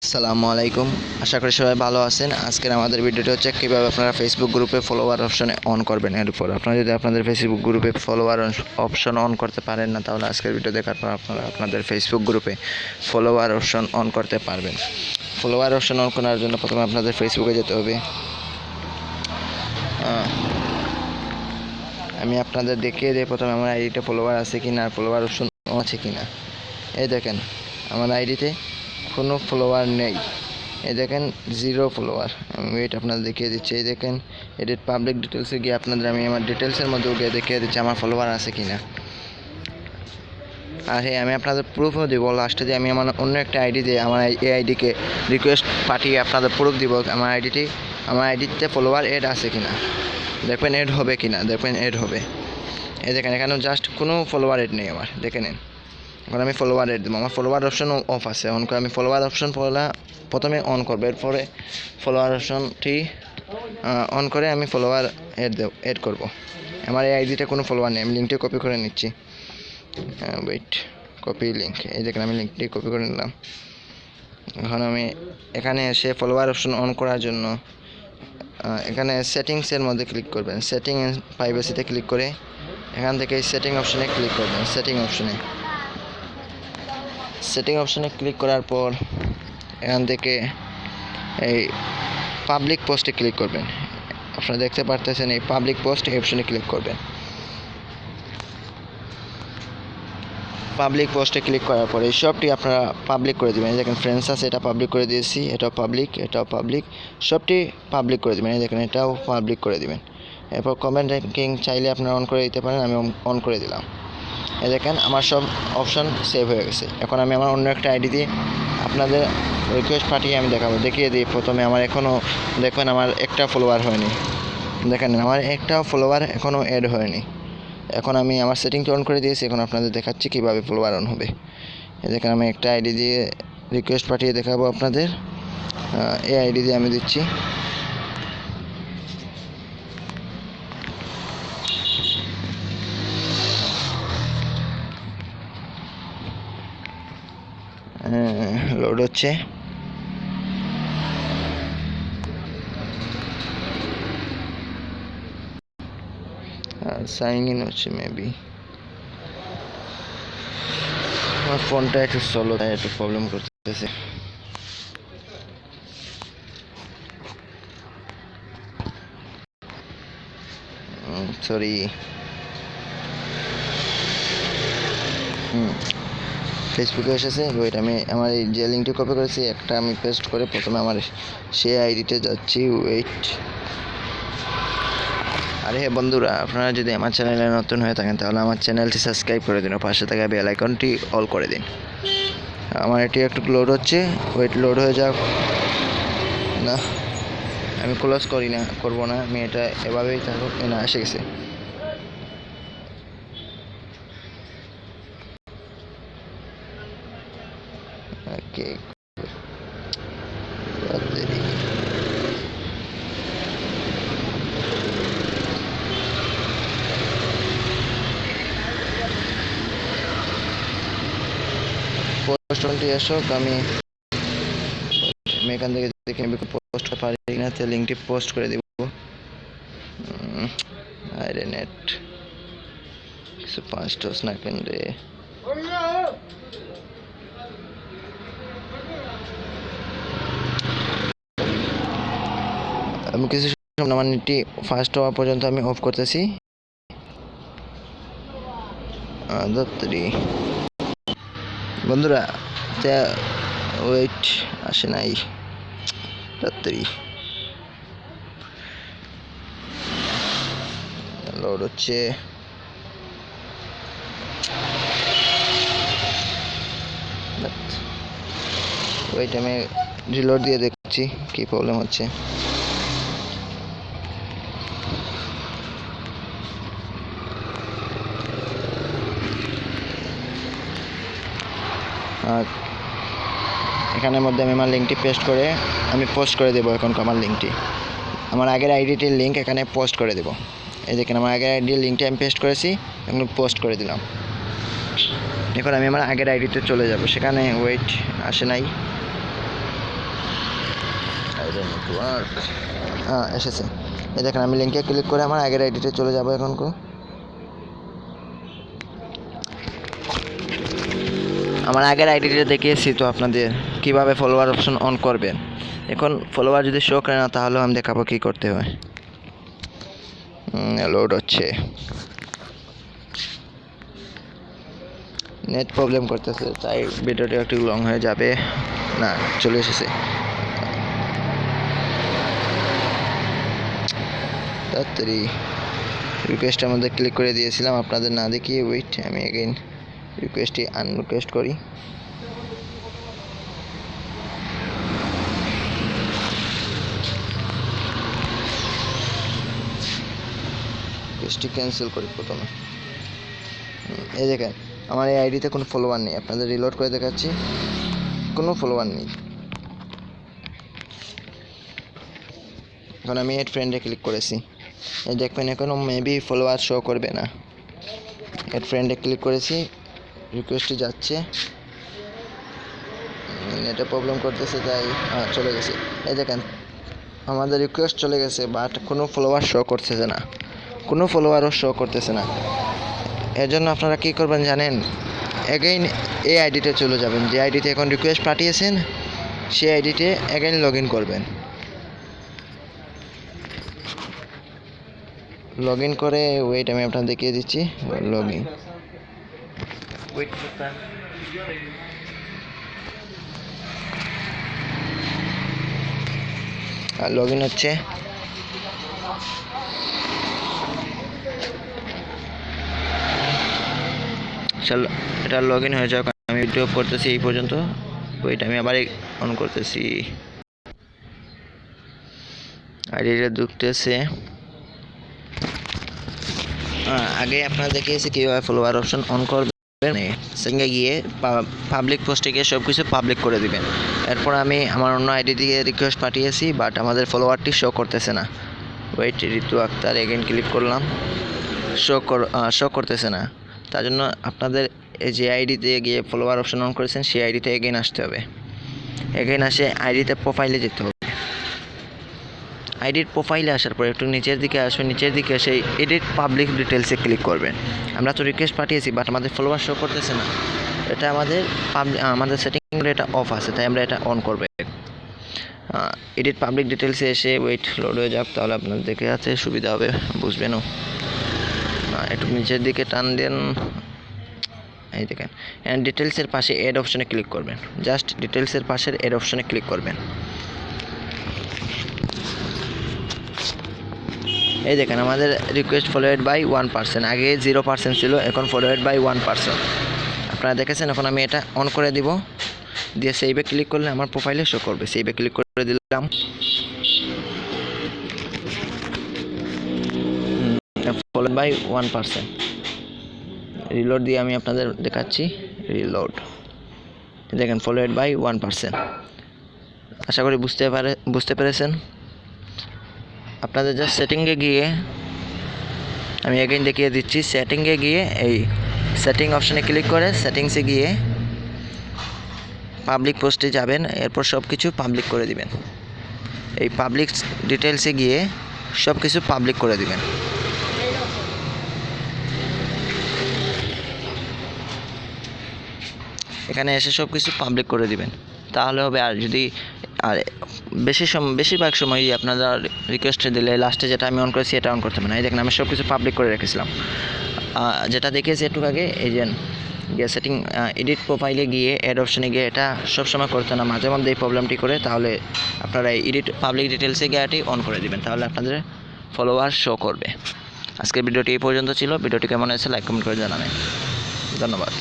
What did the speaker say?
আসসালামু আলাইকুম। আশা করি সবাই ভালো আছেন। আজকের আমাদের ভিডিওটি হচ্ছে কীভাবে আপনারা ফেসবুক গ্রুপে ফলোয়ার অপশনে অন করবেন। এর উপর আপনারা যদি আপনাদের ফেসবুক গ্রুপে ফলোয়ার অপশন অন করতে পারেন না, তাহলে আজকের ভিডিও দেখার পর আপনারা আপনাদের ফেসবুক গ্রুপে ফলোয়ার অপশন অন করতে পারবেন। ফলোয়ার অপশন অন করার জন্য প্রথমে আপনাদের ফেসবুকে যেতে হবে। আমি আপনাদের দেখিয়ে দিই প্রথমে আমার আইডিতে ফলোয়ার আছে কি না, ফলোয়ার অপশন আছে কি না। এই দেখেন আমার আইডিতে কোনো ফলোয়ার নেই। এই দেখেন 0 ফলোয়ার। আমি ওয়েট আপনাদের দেখিয়ে দিচ্ছি। এই দেখেন এডিট পাবলিক ডিটেলসে গিয়ে আপনাদের আমি আমার ডিটেলসের মধ্যে গিয়ে দেখিয়ে দিচ্ছি আমার ফলোয়ার আছে কি না। আর হ্যাঁ, আমি আপনাদের প্রুফও দিব লাস্টে যে আমি আমার অন্য একটা আইডি দিয়ে আমার এই আইডিকে রিকোয়েস্ট পাঠিয়ে আপনাদের প্রুফ দিব আমার আইডিতে ফলোয়ার এড আছে কি না। দেখবেন এড হবে কি না, দেখবেন এড হবে। এই দেখেন এখানে জাস্ট কোনো ফলোয়ার এড নেই আমার, দেখে নিন। এখন আমি ফলোয়ার এড দেবো। আমার ফলোয়ার অপশন অফ আছে, অন করে আমি ফলোয়ার অপশন প্রথমে অন করবো, এরপরে ফলোয়ার অপশনটি অন করে আমি ফলোয়ার এড করব। আমার এই আইডিতে কোনো ফলোয়ার নেই। আমি লিঙ্কটি কপি করে নিচ্ছি। Wait, copy link. এই দেখেন আমি লিঙ্কটি কপি করে নিলাম। এখন আমি এখানে এসে ফলোয়ার অপশন অন করার জন্য এখানে সেটিংসের মধ্যে ক্লিক করবেন। সেটিং এন্ড প্রাইভেসিতে ক্লিক করে এখান থেকে সেটিং অপশনে ক্লিক করবেন। সেটিং অপশনে ক্লিক করার পর এখান থেকে এই পাবলিক পোস্টে ক্লিক করবেন। আপনারা দেখতে পারতেছেন এই পাবলিক পোস্ট এই অপশনে ক্লিক করবেন। পাবলিক পোস্টে ক্লিক করার পরে এই সবটি আপনারা পাবলিক করে দেবেন। দেখেন ফ্রেন্ডস আছে, এটা পাবলিক করে দিয়েছি, এটাও পাবলিক, সবটি পাবলিক করে দেবেন। এই দেখেন এটাও পাবলিক করে দেবেন। এরপর কমেন্ট র্যাঙ্কিং চাইলে আপনারা অন করে দিতে পারেন, আমি অন করে দিলাম। এই দেখেন আমার সব অপশন সেভ হয়ে গেছে। এখন আমি আমার অন্য একটা আইডি দিয়ে আপনাদের রিকোয়েস্ট পাঠিয়ে আমি দেখিয়ে দিই। প্রথমে আমার এখনও দেখবেন আমার একটা ফলোয়ার হয়নি। দেখেন আমার একটাও ফলোয়ার এখনও অ্যাড হয়নি। এখন আমি আমার সেটিংটি অন করে দিয়েছি। এখন আপনাদের দেখাচ্ছি কীভাবে ফলোয়ার অন হবে। এই দেখেন আমি একটা আইডি দিয়ে রিকোয়েস্ট পাঠিয়ে দেখাবো আপনাদের। এই আইডি দিয়ে আমি দিচ্ছি। লোড হচ্ছে। সাইন ইন হচ্ছে মেবি। আমার ফোনটা একটু স্লো, তাই একটু প্রবলেম করতেছে। সরি। ফেসবুকে এসেছে। ওয়েট, আমি আমার এই যে লিঙ্কটি কপি করেছি একটা আমি পেস্ট করে প্রথমে আমার সেই আইডিতে যাচ্ছি। ওয়েট। আরে হ্যাঁ বন্ধুরা, আপনারা যদি আমার চ্যানেলে নতুন হয়ে থাকেন তাহলে আমার চ্যানেলটি সাবস্ক্রাইব করে দিন ও পাশে থাকা বেল আইকনটি অল করে দিন। আমার এটি একটু লোড হচ্ছে। ওয়েট, লোড হয়ে যাক। না, আমি ক্লোজ করবো না, আমি এটা এভাবেই থাকুক। না, এসে গেছে। ওকে, পোস্টটি আসুক। আমি এখান থেকে দেখে পোস্ট পারি না, তো লিঙ্কটি পোস্ট করে দেব। আরে নেট কিছু 5 না কেন রে। আমি কিছু আমার নেটটি ফার্স্ট হওয়া পর্যন্ত আমি অফ করতেছি। বন্ধুরা, ওয়েট, আসে নাই। লোড হচ্ছে। ওয়েট, আমি রিলোড দিয়ে দেখছি কি প্রবলেম হচ্ছে। এখানের মধ্যে আমি আমার লিঙ্কটি পোস্ট করে দেবো। এখন আমার লিঙ্কটি, আমার আগের আইডিটির লিঙ্ক এখানে পোস্ট করে দেবো। এই দেখেন আমার আগের আইডির লিঙ্কটি আমি পেস্ট করেছি, এখন পোস্ট করে দিলাম। এখন আমি আমার আগের আইডিতে চলে যাব। সেখানে ওয়েট, আসে নাই। নেটওয়ার্ক হ্যাঁ এসেছে। এই দেখেন আমি লিঙ্কে ক্লিক করে আমার আগের আইডিতে চলে যাব। এখন আমার আগের আইডিতে দেখিয়েছি তো আপনাদের কিভাবে ফলোয়ার অপশন অন করবেন। এখন ফলোয়ার যদি শো করে না তাহলে আমি দেখাবো কী করতে হয়। লোড হচ্ছে, নেট প্রবলেম করতেছে তাই ভিডিওটি একটু লং হয়ে যাবে। না চলে এসেছে, তাড়াতাড়ি রিকোয়েস্টের মধ্যে ক্লিক করে দিয়েছিলাম আপনাদের না দেখিয়ে। ওয়েট, আমি এগেইন রিকোয়েস্টটি আনরিকোয়েস্ট করি। রিকোয়েস্টটি ক্যান্সেল করি প্রথমে। এই দেখেন আমার এই আইডিতে কোনো ফলোয়ার নেই। আপনাদের রিলোড করে দেখাচ্ছি, কোনো ফলোয়ার নেই। এখন আমি এড ফ্রেন্ডে ক্লিক করেছি, এই দেখবেন এখনও মেবি ফলোয়ার শো করবে না। এড ফ্রেন্ডে ক্লিক করেছি, রিকোয়েস্টটি যাচ্ছে, নেটে প্রবলেম করতেছে তাই চলে গেছে। এই দেখেন আমাদের রিকোয়েস্ট চলে গেছে, বাট কোনো ফলোয়ার শো করতেছে না, কোনো ফলোয়ারও শো করতেছে না। এর জন্য আপনারা কী করবেন জানেন, এগেইন এই আইডিতে চলে যাবেন, যে আইডিতে এখন রিকোয়েস্ট পাঠিয়েছেন সেই আইডিতে এগেইন লগ ইন করবেন। লগ ইন করে ওয়েট আমি আপনার দেখিয়ে দিচ্ছি। লগ ইন লগ ইন হচ্ছে। চল এটা লগ ইন হয়ে যাক, আমি ভিডিও করতেছি এই পর্যন্ত। ওইটা আমি আবার অন করতেছি, আইডিটা ঢুকতেছে। আগে আপনারা দেখিয়েছি কীভাবে ফলোয়ার অপশন অন করবেন। সঙ্গে গিয়ে পাবলিক পোস্টে গিয়ে সব কিছু পাবলিক করে দিবেন। এরপর আমি আমার অন্য আইডি দিয়ে রিকোয়েস্ট পাঠিয়েছি, বাট আমাদের ফলোয়ারটি শো করতেছে না। ওয়েট, ঋতু আক্তার এগেইন ক্লিক করলাম, শো করতেছে না। তার জন্য আপনাদের এই যে আইডিতে গিয়ে ফলোয়ার অপশন অন করেছেন সেই আইডিতে এগেইন আসতে হবে। এগেইন আসে আইডিতে প্রোফাইলে যেতে হবে। আইডির প্রোফাইলে আসার পর একটু নিচের দিকে আসবেন, নিচের দিকে এসে এডিট পাবলিক ডিটেলসে ক্লিক করবেন। আমরা তো রিকোয়েস্ট পাঠিয়েছি বাট আমাদের ফলোয়ার শো করতেছে না, এটা আমাদের সেটিংয়ে এটা অফ আছে, তাই আমরা এটা অন করব। এডিট পাবলিক ডিটেলসে এসে ওয়েট লোড হয়ে যাক, তাহলে আপনার দেখে আছে সুবিধা হবে, বুঝবেনও। একটু নিচের দিকে টান দেন, এই দেখেন অ্যান্ড ডিটেলসের পাশে এড অপশনে ক্লিক করবেন। জাস্ট ডিটেলসের পাশের এড অপশনে ক্লিক করবেন। এই দেখেন আমাদের রিকোয়েস্ট ফলোয়েড বাই 1%, আগে 0% ছিল, এখন ফলোয়েড বাই 1%। আপনারা দেখেছেন। এখন আমি এটা অন করে দিব, দিয়ে সেইভে ক্লিক করলে আমার প্রোফাইলে শো করবে। সেইভে ক্লিক করে দিলাম, ফলোয়েড বাই 1%। রিলোড দিয়ে আমি আপনাদের দেখাচ্ছি, রিলোড। দেখেন ফলোয়েড বাই 1%। আশা করি বুঝতে পেরেছেন। আপনাদের জাস্ট সেটিংয়ে গিয়ে আমি এগেইন দেখিয়ে দিচ্ছি, সেটিংয়ে গিয়ে এই সেটিং অপশানে ক্লিক করে সেটিংসে গিয়ে পাবলিক পোস্টে যাবেন। এরপর সব কিছু পাবলিক করে দিবেন। এই পাবলিক ডিটেলসে গিয়ে সব কিছু পাবলিক করে দিবেন। এখানে এসে সব কিছু পাবলিক করে দিবেন, তাহলে হবে। আর যদি বেশিরভাগ সময় আপনারা রিকোয়েস্ট দিলে লাস্টে যেটা আমি অন করেছি এটা অন করতে হবে না। এই দেখেন আমি সব কিছু পাবলিক করে রেখেছিলাম। যেটা দেখিয়েছি একটু আগে, এই যে গিয়ে সেটিং এডিট প্রোফাইলে গিয়ে অ্যাড অপশনে গিয়ে এটা সবসময় করতে না, মাঝে মধ্যে এই প্রবলেমটি করে। তাহলে আপনারা এডিট পাবলিক ডিটেলসে গিয়ে এটি অন করে দিবেন, তাহলে আপনাদের ফলোয়ার শো করবে। আজকের ভিডিওটি এই পর্যন্ত ছিল। ভিডিওটি কেমন হয়েছে লাইক কমেন্ট করে জানাবেন। ধন্যবাদ।